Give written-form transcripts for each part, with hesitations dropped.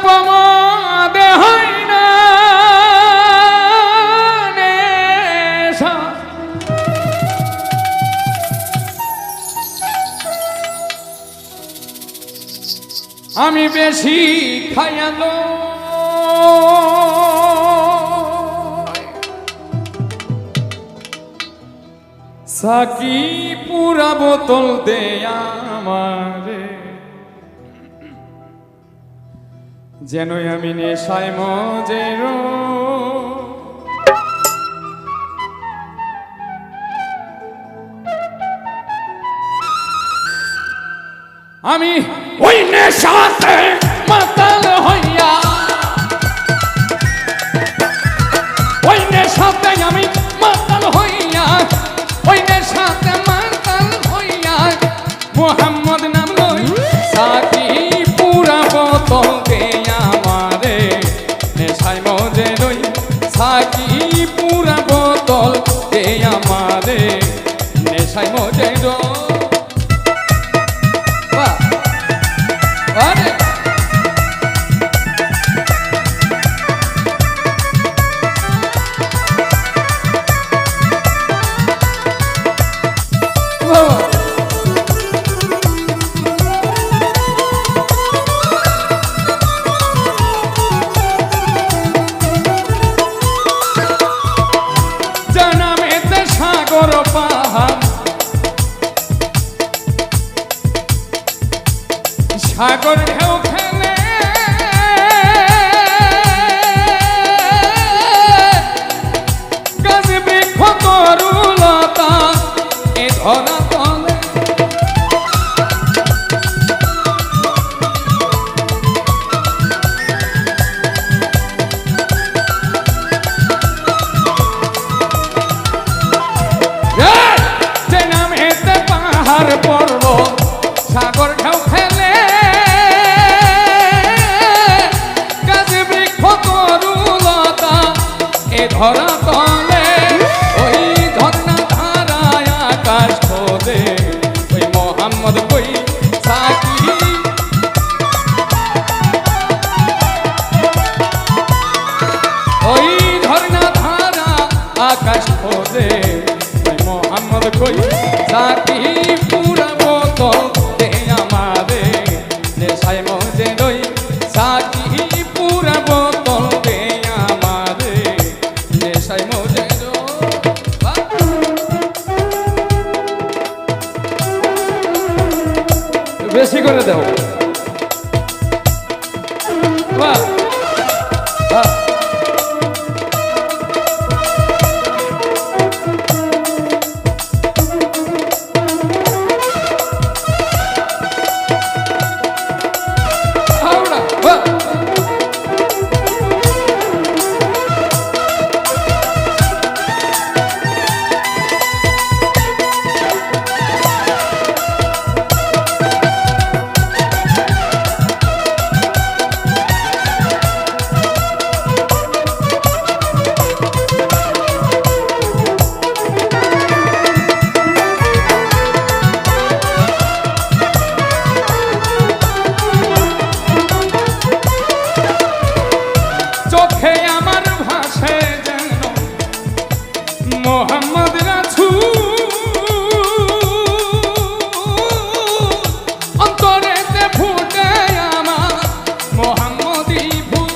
প্রমাদে হয় না নেশা, আমি বেশি খাইয়ালো সাকি পুরা বোতল দে আমারে, যেন আমি নেশায় মজের। আমি ওই নেশাতে মাতাল হইয়া, ওই নেশাতে আমি মাতাল হইয়া, ওই নেশাতে মাতাল হইয়া মোহাম্মদ নাম লই সাকি পুরা বোতল দে আমারে, নেশায় মজে রই সাকি পুরা বোতল দে আমারে, নেশায় মজে রই। সাগর ঢেউ খেলে গাছ বৃক্ষ তরুলতা এ ধরা তলে, যে নামেতে পাহাড় পর্বত সাগর ঢেউ খেলে ধরা তলে, ওই ঝর্ণা ধারায় আকাশ খোদে ওই মোহাম্মদ কই সাকি, ওই ঝর্ণা ধারা আকাশ খোদে ওই মোহাম্মদ কই সাকি পুরা বোতল দে আমারে, নেশায় মজে রই সাকি পুরা বোতল দে আমারে, নেশায় মজে রই। বেশি করে দাও। বাহ বাহ, মোহাম্মদ রাসূল অন্তরেতে ফুটে আমার মোহাম্মদী ফুল,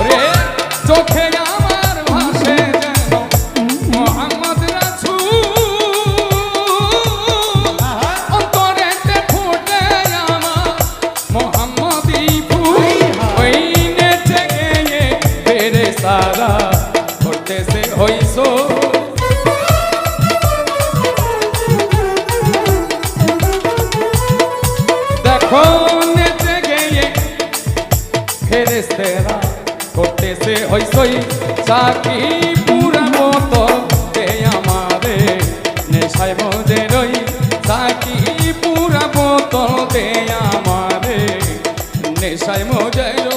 রে চোখে আমার ভাসে যেন মোহাম্মদ রাসূল অন্তরেতে ফুটে আমার মোহাম্মদী ফুল, ওই নেচে গেয়ে ফেরেশতারা করতেছে হইছো, দেখো নেচে গেয়ে ফেরেশতারা করতেছে হইছই সাকি পুরা বোতল দে আমারে, নেশায় মজে রই সাকি পুরা বোতল দে আমারে, নেশায় মজে রই।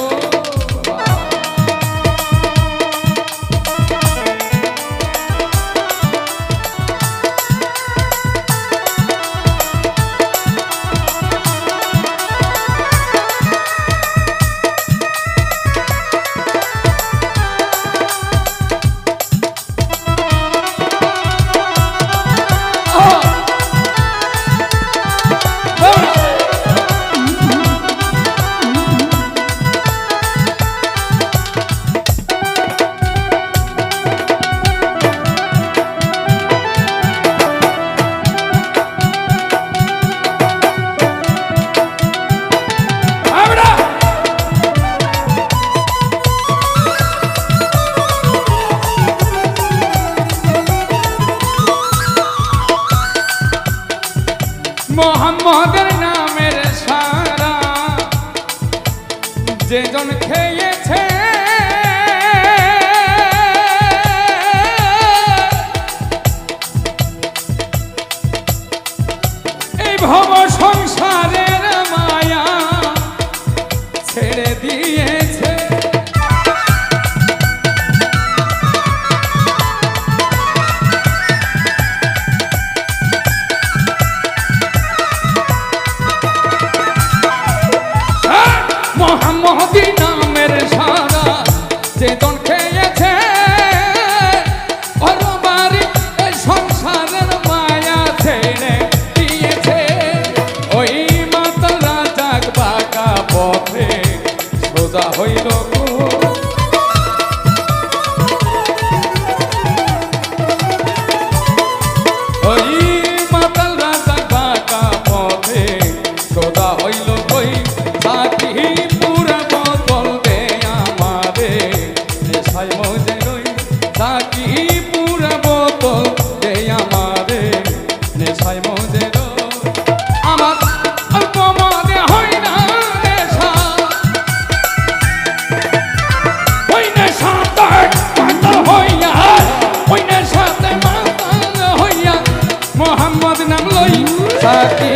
মোহাম্মদের নামের সারা যেজন খেয়েছে এই ভব সংসারের মায়া ছেড়ে দিয়েছে। মোহাম্মদী নামের সারা যেজন খেয়েছে পরবারি এই সংসারের মায়া ছেড়ে দিয়েছে। ওই মাতাল রাজাক বাঁকা পথে সোজা হইল গো। ওই মাতাল রাজাক বাঁকা পথে সোজা হইল কই সাকি পুরা বোতল দে আমারে নেশায় মজে রই। সাকি পুরা বোতল দে আমারে নেশায় মজে রই। আমার অল্প মদে হয় না নেশা ওই নেশাতে মাতাল হইয়া ওই নেশাতে মাতাল হইয়া মোহাম্মদ নাম লই সাকি